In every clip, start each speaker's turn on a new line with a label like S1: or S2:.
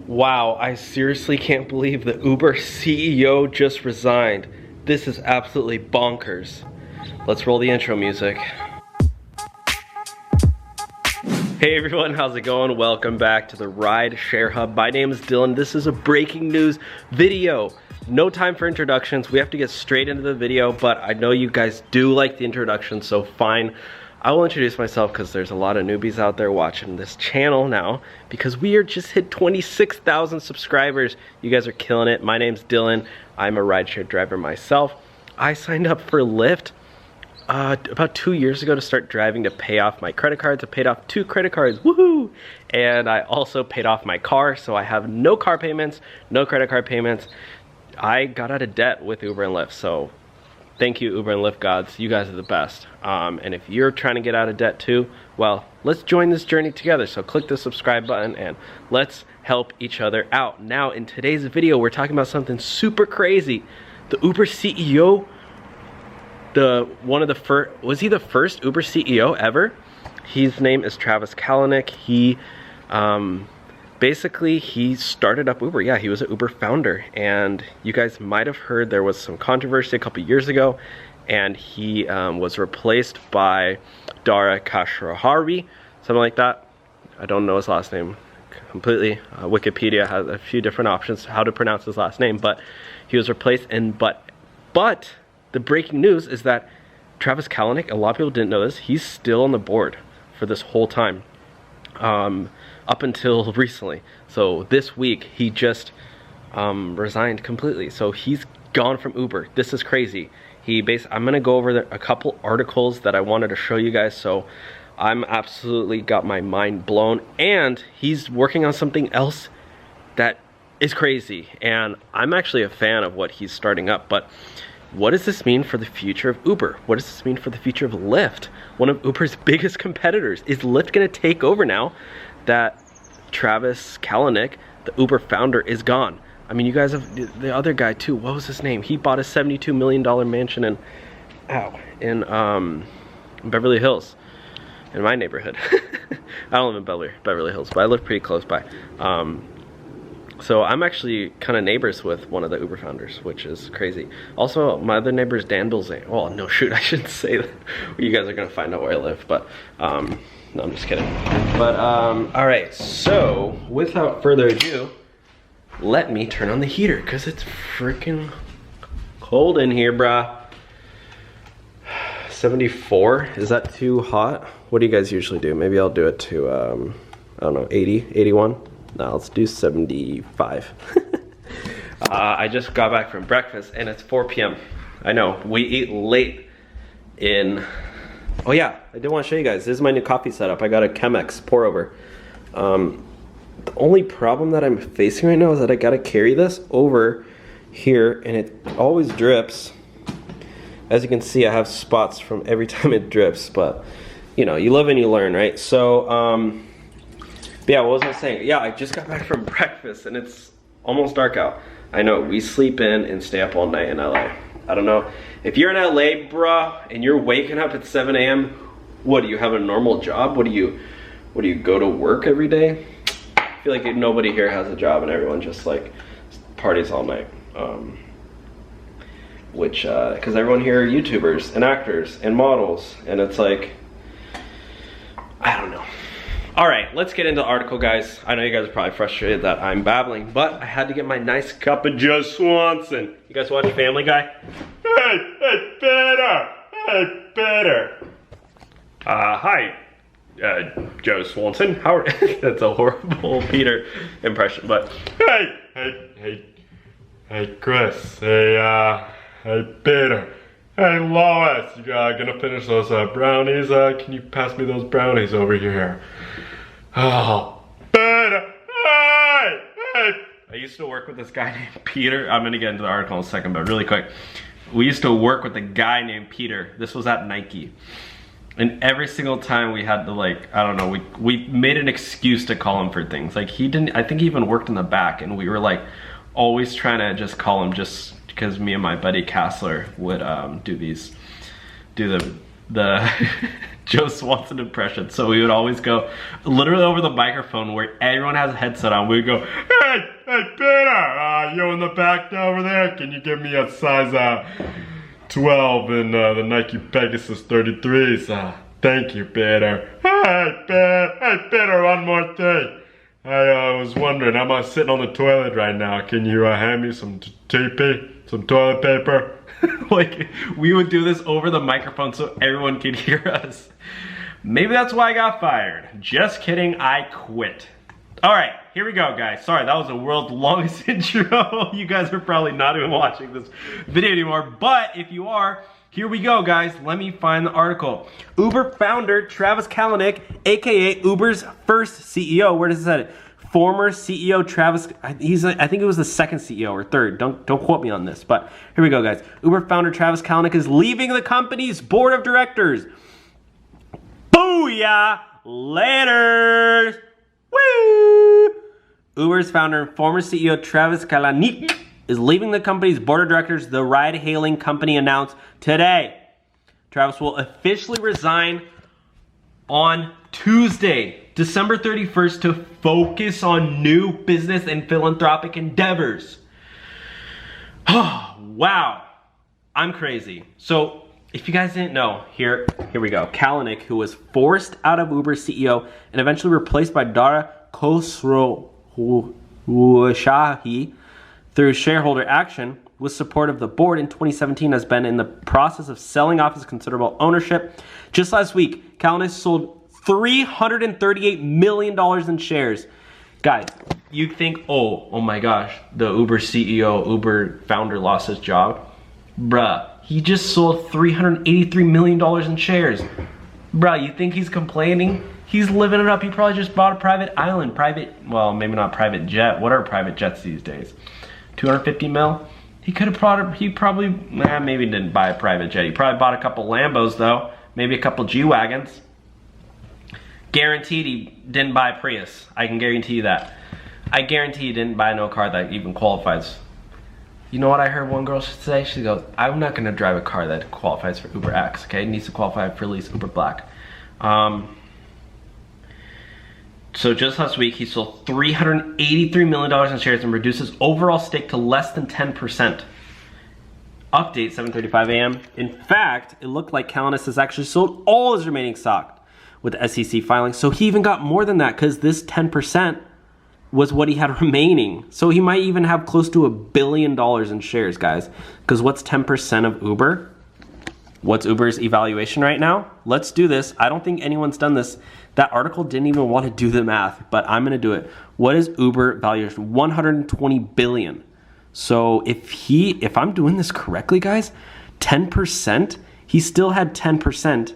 S1: Wow, I seriously can't believe the Uber CEO just resigned. This is absolutely bonkers. Let's roll the intro music. Hey everyone, how's it going? Welcome back to the Rideshare Hub. My name is Dylan. This is a breaking news video. No time for introductions. We have to get straight into the video, but I know you guys do like the introduction, so fine. I will introduce myself because there's a lot of newbies out there watching this channel now because we are just hit 26,000 subscribers. You guys are killing it. My name's Dylan. I'm a rideshare driver myself. I signed up for Lyft about 2 years ago to start driving to pay off my credit cards. I paid off 2 credit cards, woohoo! And I also paid off my car, so I have no car payments, no credit card payments. I got out of debt with Uber and Lyft, so thank you, Uber and Lyft gods. You guys are the best. And if you're trying to get out of debt too, well, let's join this journey together. So click the subscribe button and let's help each other out. Now, in today's video, we're talking about something super crazy. The Uber CEO, was he the first Uber CEO ever? His name is Travis Kalanick. He, basically, he started up Uber. Yeah, he was an Uber founder, and you guys might have heard there was some controversy a couple years ago, and he was replaced by Dara Khosrowshahi, something like that. I don't know his last name completely. Wikipedia has a few different options how to pronounce his last name, but he was replaced. And but the breaking news is that Travis Kalanick, a lot of people didn't know this, he's still on the board for this whole time. Up until recently. So this week he just resigned completely. So he's gone from Uber. This is crazy. I'm gonna go over a couple articles that I wanted to show you guys. So I'm absolutely got my mind blown, and he's working on something else that is crazy, and I'm actually a fan of what he's starting up. But what does this mean for the future of Uber? What does this mean for the future of Lyft? One of Uber's biggest competitors. Is Lyft gonna take over now that Travis Kalanick, the Uber founder, is gone? I mean, you guys have the other guy too. What was his name? He bought a $72 million mansion in Beverly Hills, in my neighborhood. I don't live in Beverly Hills, but I live pretty close by. So I'm actually kind of neighbors with one of the Uber founders, which is crazy. Also, my other neighbor is Dan Bilzane. Oh, no, shoot, I shouldn't say that. You guys are gonna find out where I live, but no, I'm just kidding. But all right, so without further ado, let me turn on the heater because it's freaking cold in here, brah. 74, is that too hot? What do you guys usually do? Maybe I'll do it to, I don't know, 80, 81? No, let's do 75. I just got back from breakfast and it's 4 p.m. I know, we eat late in... Oh yeah, I did want to show you guys. This is my new coffee setup. I got a Chemex pour over. The only problem that I'm facing right now is that I gotta carry this over here and it always drips. As you can see, I have spots from every time it drips, but you know, you live and you learn, right? So, but yeah, what was I saying? Yeah, I just got back from breakfast and it's almost dark out. I know, we sleep in and stay up all night in LA. I don't know. If you're in LA, bruh, and you're waking up at 7 a.m., what, do you have a normal job? What do you go to work every day? I feel like nobody here has a job and everyone just like parties all night. Because everyone here are YouTubers and actors and models, and it's like, I don't know. All right, let's get into the article, guys. I know you guys are probably frustrated that I'm babbling, but I had to get my nice cup of Joe Swanson. You guys watch Family Guy? Hey, Peter! Hey, Peter! Hi, Joe Swanson. How are... That's a horrible Peter impression, but... Hey, Chris. Hey, Peter. Hey, Lois, you gonna finish those brownies? Can you pass me those brownies over here? Oh, Peter, hey! I used to work with this guy named Peter. I'm gonna get into the article in a second, but really quick. We used to work with a guy named Peter. This was at Nike. And every single time we had to, like, I don't know, we made an excuse to call him for things. Like, I think he even worked in the back, and we were like always trying to just call him just because me and my buddy Kassler would do the Joe Swanson impression. So we would always go literally over the microphone where everyone has a headset on. We would go, hey Peter, you in the back over there? Can you give me a size 12 in the Nike Pegasus 33s? Thank you, Peter. Hey Peter, one more thing. I was wondering, I'm sitting on the toilet right now. Can you hand me some TP, some toilet paper? Like, we would do this over the microphone so everyone could hear us. Maybe that's why I got fired. Just kidding, I quit. All right, here we go, guys. Sorry, that was the world's longest intro. You guys are probably not even watching this video anymore, but if you are, here we go, guys. Let me find the article. Uber founder Travis Kalanick, aka Uber's first CEO. Where does it say? Former CEO Travis. I think it was the second CEO or third. Don't quote me on this. But here we go, guys. Uber founder Travis Kalanick is leaving the company's board of directors. Booyah! Later. Woo! Uber's founder and former CEO Travis Kalanick is leaving the company's board of directors, the ride-hailing company announced today. Travis will officially resign on Tuesday, December 31st, to focus on new business and philanthropic endeavors. Oh, wow. I'm crazy. So, if you guys didn't know, here we go. Kalanick, who was forced out of Uber CEO and eventually replaced by Dara Khosrowshahi through shareholder action, with support of the board in 2017, has been in the process of selling off his considerable ownership. Just last week, Kalanick sold $338 million in shares. Guys, you think, oh my gosh, the Uber CEO, Uber founder lost his job? Bruh, he just sold $383 million in shares. Bruh, you think he's complaining? He's living it up. He probably just bought a private island, well, maybe not private jet. What are private jets these days? 250 mil? He could have probably, maybe didn't buy a private jet. He probably bought a couple Lambos though, maybe a couple G-Wagons. Guaranteed he didn't buy a Prius. I can guarantee you that. I guarantee he didn't buy no car that even qualifies. You know what I heard one girl say? She goes, I'm not gonna drive a car that qualifies for Uber X, okay? It needs to qualify for at least Uber Black. So just last week, he sold $383 million in shares and reduced his overall stake to less than 10%. Update, 7:35 a.m. In fact, it looked like Kalanick has actually sold all his remaining stock with the SEC filing. So he even got more than that because this 10% was what he had remaining. So he might even have close to $1 billion in shares, guys. Because what's 10% of Uber? What's Uber's evaluation right now? Let's do this. I don't think anyone's done this. That article didn't even want to do the math, but I'm gonna do it. What is Uber valuation? 120 billion. So if I'm doing this correctly, guys, 10%, he still had 10%.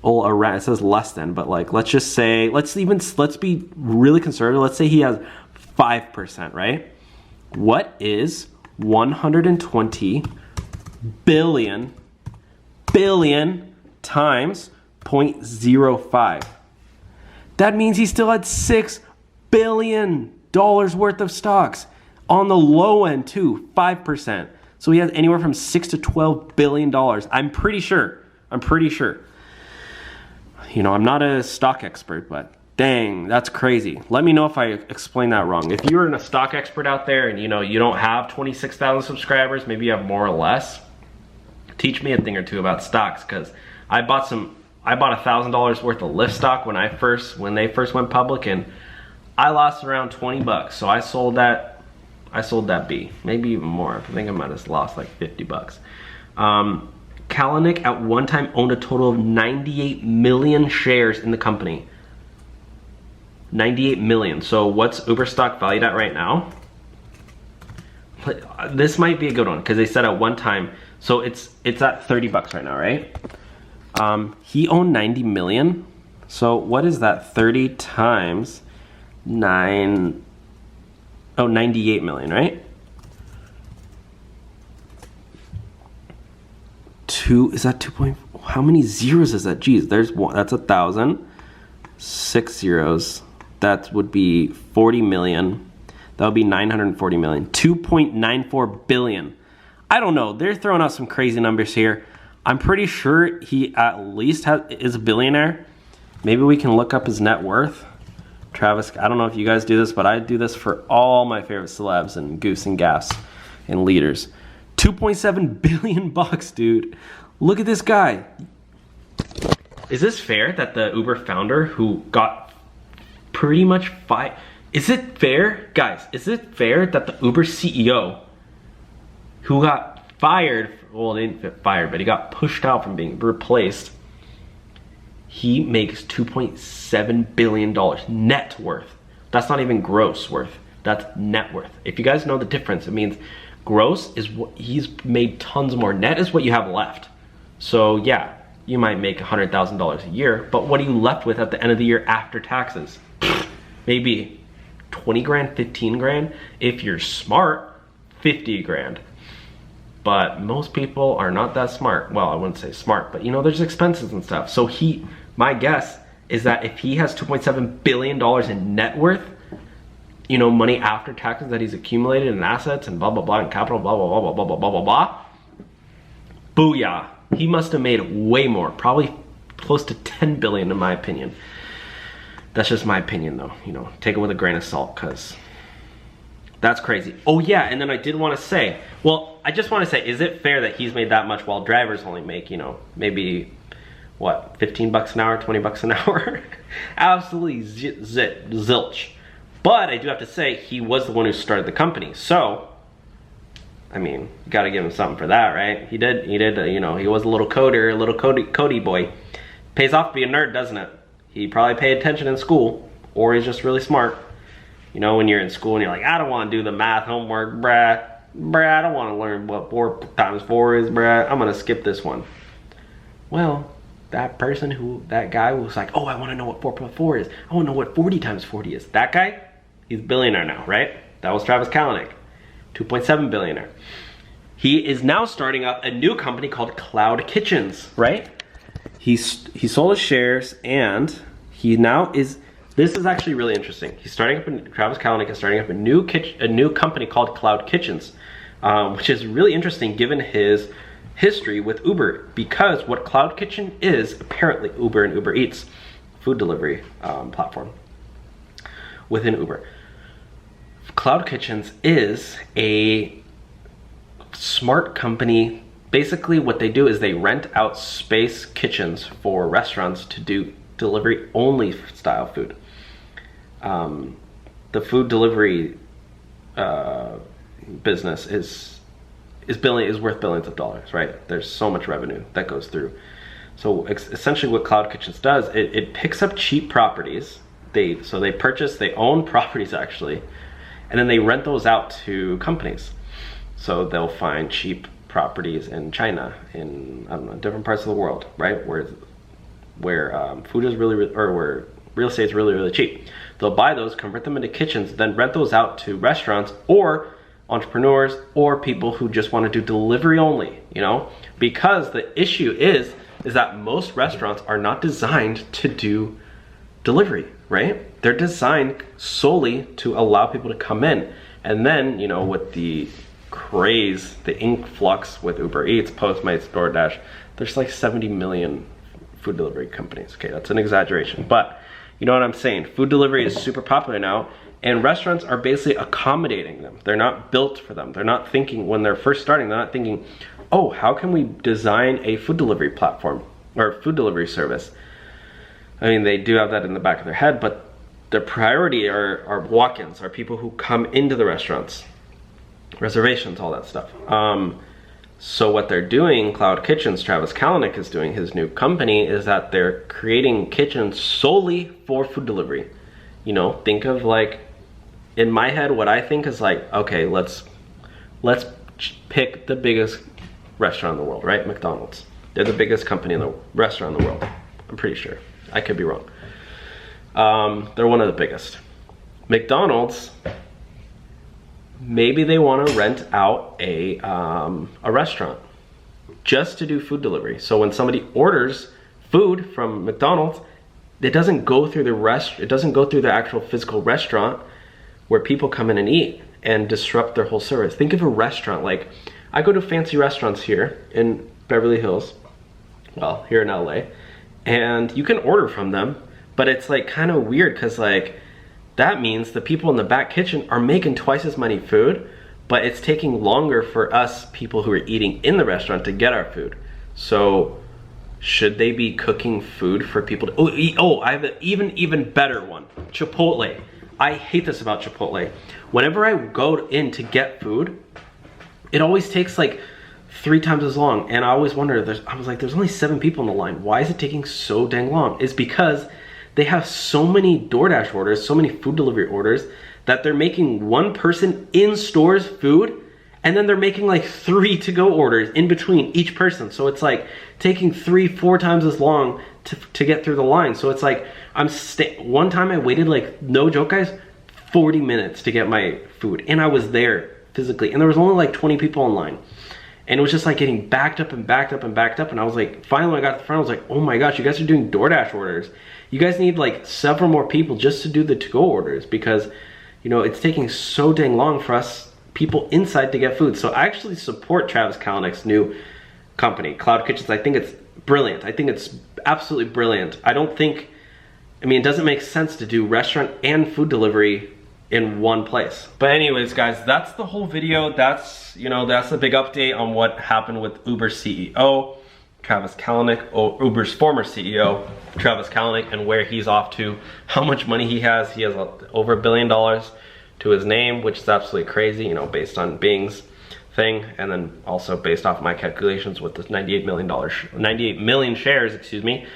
S1: Well, around, it says less than, but like, let's just say, let's be really conservative. Let's say he has 5%, right? What is 120 billion times 0.05? That means he still had $6 billion worth of stocks. On the low end too, 5%. So he has anywhere from $6 to $12 billion. I'm pretty sure. You know, I'm not a stock expert, but dang, that's crazy. Let me know if I explain that wrong. If you're a stock expert out there and you know you don't have 26,000 subscribers, maybe you have more or less, teach me a thing or two about stocks, because I bought $1,000 worth of Lyft stock when they first went public, and I lost around 20 bucks. So I sold that B, maybe even more. I think I might have lost like 50 bucks. Kalanick at one time owned a total of 98 million shares in the company. 98 million. So what's Uber stock valued at right now? This might be a good one because they said at one time, so it's at 30 bucks right now, right? He owned 90 million. So what is that? 30 times 9, 98 million, right? Is that 2. How many zeros is that? Geez, there's one. That's 1,000. 6 zeros. That would be 40 million. That would be 940 million. 2.94 billion. I don't know. They're throwing out some crazy numbers here. I'm pretty sure he at least is a billionaire. Maybe we can look up his net worth. Travis, I don't know if you guys do this, but I do this for all my favorite celebs and goose and gas and leaders. 2.7 billion bucks, dude. Look at this guy. Is this fair that the Uber founder who got pretty much fired? Is it fair, guys? Is it fair that the Uber CEO who got fired, well, they didn't get fired, but he got pushed out from being replaced, he makes $2.7 billion net worth. That's not even gross worth. That's net worth. If you guys know the difference, it means gross is what he's made tons more. Net is what you have left. So yeah, you might make $100,000 a year, but what are you left with at the end of the year after taxes? Maybe 20 grand, 15 grand. If you're smart, 50 grand. But most people are not that smart. Well, I wouldn't say smart, but you know, there's expenses and stuff. So my guess is that if he has $2.7 billion in net worth, you know, money after taxes that he's accumulated in assets and blah, blah, blah, and capital, blah, blah, blah, blah, blah, blah, blah, blah, booyah. He must have made way more, probably close to 10 billion in my opinion. That's just my opinion though, you know, take it with a grain of salt, because that's crazy. Oh yeah, and then I did want to say, well, I just want to say, is it fair that he's made that much while drivers only make, you know, maybe, what, 15 bucks an hour, 20 bucks an hour? Absolutely zilch. But I do have to say, he was the one who started the company. So, I mean, you gotta give him something for that, right? He did, you know, he was a little coder, a little Cody boy. Pays off to be a nerd, doesn't it? He probably paid attention in school, or he's just really smart. You know, when you're in school and you're like, I don't want to do the math homework, bruh. I don't want to learn what 4 times 4 is, bruh. I'm gonna skip this one. Well, that guy was like, oh, I want to know what 4 plus 4 is. I want to know what 40 times 40 is. That guy, he's a billionaire now, right? That was Travis Kalanick, 2.7 billionaire. He is now starting up a new company called Cloud Kitchens, right? He sold his shares, and he now is. This is actually really interesting. Travis Kalanick is starting up a new company called Cloud Kitchens, which is really interesting given his history with Uber, because what Cloud Kitchen is, apparently Uber and Uber Eats, food delivery platform within Uber. Cloud Kitchens is a smart company. Basically what they do is they rent out space kitchens for restaurants to do delivery only style food. The food delivery business is worth billions of dollars, right? There's so much revenue that goes through. So essentially what Cloud Kitchens does, it picks up cheap properties. They own properties actually, and then they rent those out to companies. So they'll find cheap properties in China, in, I don't know, different parts of the world, right? Where food is or where real estate is really, really cheap. They'll buy those, convert them into kitchens, then rent those out to restaurants or entrepreneurs or people who just want to do delivery only, you know? Because the issue is that most restaurants are not designed to do delivery, right? They're designed solely to allow people to come in. And then, you know, with the craze, the influx with Uber Eats, Postmates, DoorDash, there's like 70 million food delivery companies. Okay, that's an exaggeration, but you know what I'm saying? Food delivery is super popular now, and restaurants are basically accommodating them. They're not built for them. They're not thinking, when they're first starting, they're not thinking, oh, how can we design a food delivery platform or food delivery service? I mean, they do have that in the back of their head, but their priority are walk-ins, are people who come into the restaurants, reservations, all that stuff. So what they're doing, Cloud Kitchens, Travis Kalanick is doing, his new company, is that they're creating kitchens solely for food delivery. You know, think of like, in my head, what I think is like, okay, let's pick the biggest restaurant in the world, right? McDonald's. They're the biggest company in the restaurant in the world. I'm pretty sure. I could be wrong. They're one of the biggest. McDonald's, maybe they want to rent out a restaurant just to do food delivery. So when somebody orders food from McDonald's, it doesn't go through the actual physical restaurant where people come in and eat and disrupt their whole service. Think of a restaurant like, I go to fancy restaurants here in Beverly Hills, well, here in LA, and you can order from them, but it's like kind of weird because like that means the people in the back kitchen are making twice as many food, but it's taking longer for us people who are eating in the restaurant to get our food. So should they be cooking food for people to, oh, I have an even better one. Chipotle. I hate this about Chipotle. Whenever I go in to get food, it always takes like 3 times as long. And I always wonder, I was like, there's only 7 people in the line. Why is it taking so dang long? It's because they have so many DoorDash orders, so many food delivery orders, that they're making one person in stores food, and then they're making like 3 to-go orders in between each person. So it's like taking 3-4 times as long to get through the line. So it's like, one time I waited like, no joke guys, 40 minutes to get my food. And I was there physically, and there was only like 20 people in line. And it was just like getting backed up and backed up and backed up. And I was like, finally when I got to the front, I was like, oh my gosh, you guys are doing DoorDash orders. You guys need like several more people just to do the to-go orders, because you know, it's taking so dang long for us people inside to get food. So I actually support Travis Kalanick's new company, Cloud Kitchens. I think it's brilliant. I think it's absolutely brilliant. I mean, it doesn't make sense to do restaurant and food delivery in one place. But anyways, guys, that's the whole video. That's, you know, that's a big update on what happened with Uber's CEO, Travis Kalanick, or Uber's former CEO, Travis Kalanick, and where he's off to, how much money he has. He has over $1 billion to his name, which is absolutely crazy, you know, based on Bing's thing, and then also based off my calculations with this 98 million shares, excuse me.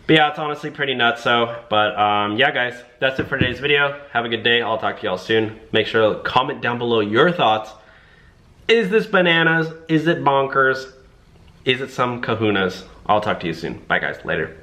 S1: But yeah, it's honestly pretty nuts. So, but yeah guys, that's it for today's video. Have a good day. I'll talk to y'all soon. Make sure to comment down below your thoughts. Is this bananas? Is it bonkers? Is it some kahunas? I'll talk to you soon. Bye guys, later.